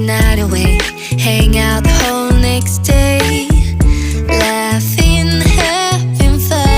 night away, hang out the whole next day, laughing, having fun.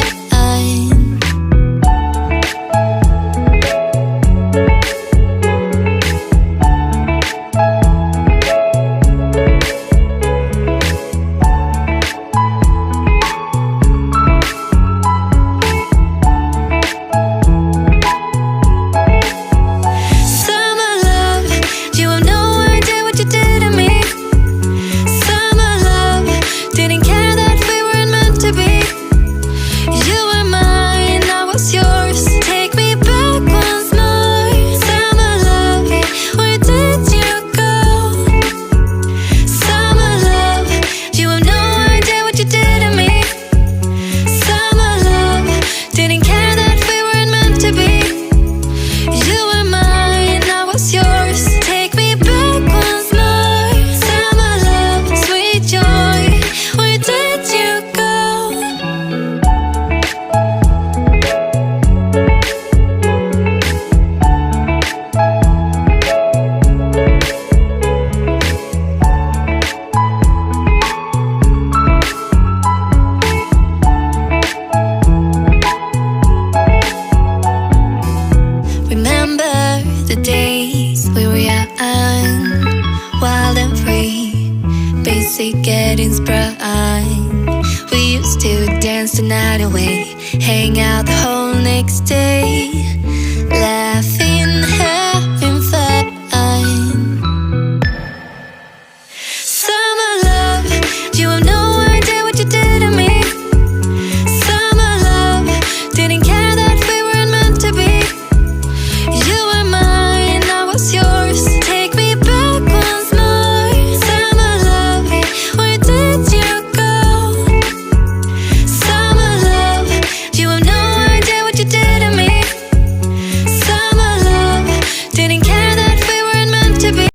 The days we were young, wild and free, basic getting sprung. We used to dance the night away, hang out the whole next day,